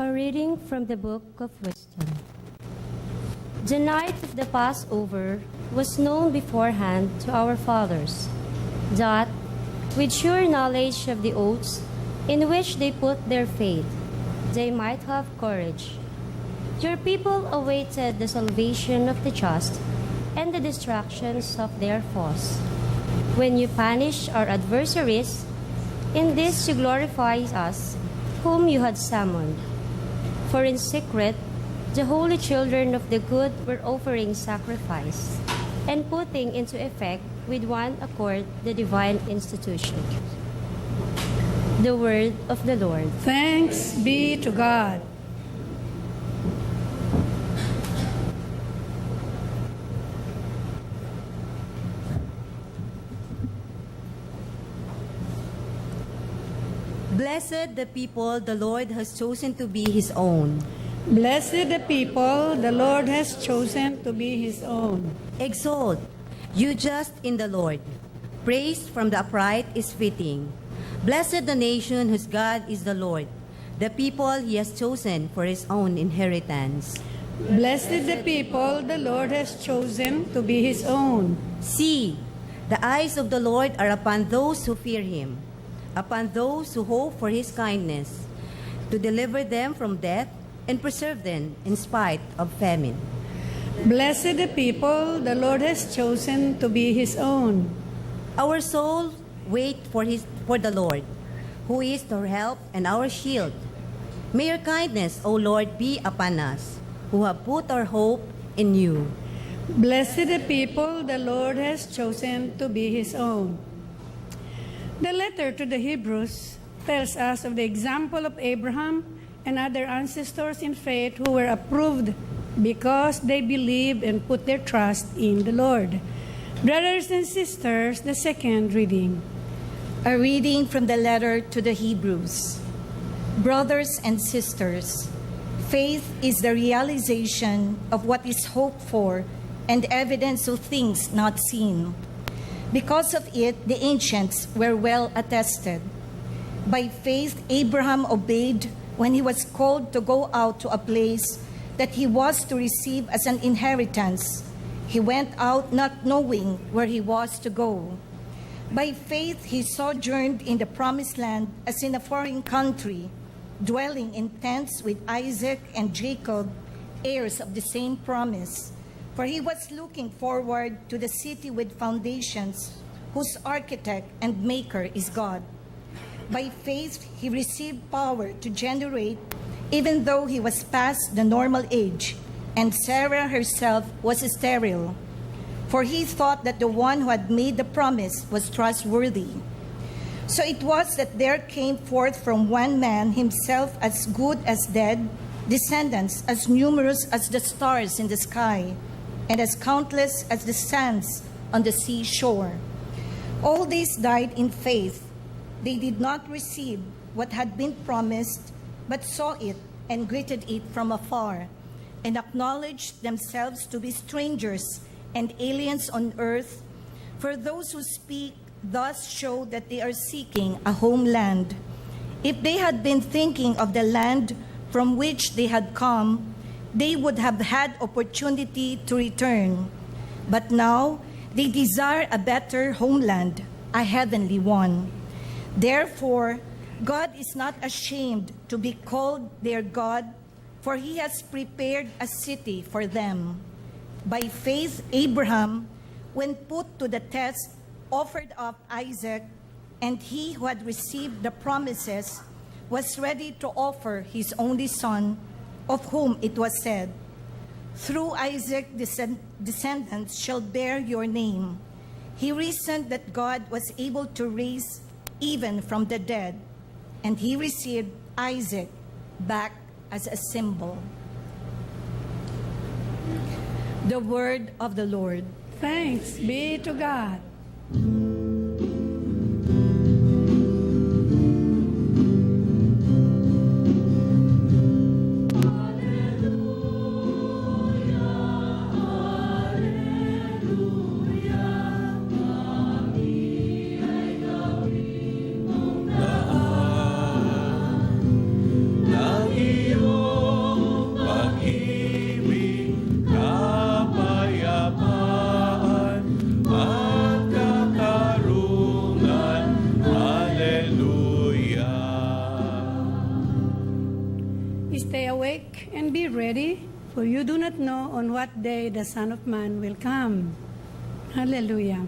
A reading from the Book of Wisdom. The night of the Passover was known beforehand to our fathers, that, with sure knowledge of the oaths in which they put their faith, they might have courage. Your people awaited the salvation of the just and the distractions of their foes. When you punish our adversaries, in this you glorify us, whom you had summoned. For in secret, the holy children of the good were offering sacrifice and putting into effect with one accord the divine institution. The word of the Lord. Thanks be to God. Blessed the people the Lord has chosen to be His own. Blessed the people the Lord has chosen to be His own. Exalt, you just in the Lord. Praise from the upright is fitting. Blessed the nation whose God is the Lord, the people He has chosen for His own inheritance. Blessed the people the Lord has chosen to be His own. See, the eyes of the Lord are upon those who fear Him, upon those who hope for His kindness, to deliver them from death and preserve them in spite of famine. Blessed the people the Lord has chosen to be His own. Our souls wait for the Lord, who is our help and our shield. May your kindness, O Lord, be upon us, who have put our hope in you. Blessed the people the Lord has chosen to be His own. The letter to the Hebrews tells us of the example of Abraham and other ancestors in faith who were approved because they believed and put their trust in the Lord. Brothers and sisters, the second reading. A reading from the letter to the Hebrews. Brothers and sisters, faith is the realization of what is hoped for and evidence of things not seen. Because of it, the ancients were well attested. By faith, Abraham obeyed when he was called to go out to a place that he was to receive as an inheritance. He went out not knowing where he was to go. By faith, he sojourned in the promised land as in a foreign country, dwelling in tents with Isaac and Jacob, heirs of the same promise. For he was looking forward to the city with foundations, whose architect and maker is God. By faith, he received power to generate, even though he was past the normal age, and Sarah herself was sterile. For he thought that the one who had made the promise was trustworthy. So it was that there came forth from one man, himself as good as dead, descendants as numerous as the stars in the sky, and as countless as the sands on the seashore. All these died in faith. They did not receive what had been promised, but saw it and greeted it from afar, and acknowledged themselves to be strangers and aliens on earth. For those who speak thus show that they are seeking a homeland. If they had been thinking of the land from which they had come, they would have had opportunity to return. But now they desire a better homeland, a heavenly one. Therefore, God is not ashamed to be called their God, for He has prepared a city for them. By faith, Abraham, when put to the test, offered up Isaac, and he who had received the promises was ready to offer his only son, of whom it was said, "Through Isaac descendants shall bear your name." He reasoned that God was able to raise even from the dead, and he received Isaac back as a symbol. The word of the Lord. Thanks be to God. Ng iyong Hallelujah. Stay awake and be ready, for you do not know on what day the Son of Man will come. Hallelujah.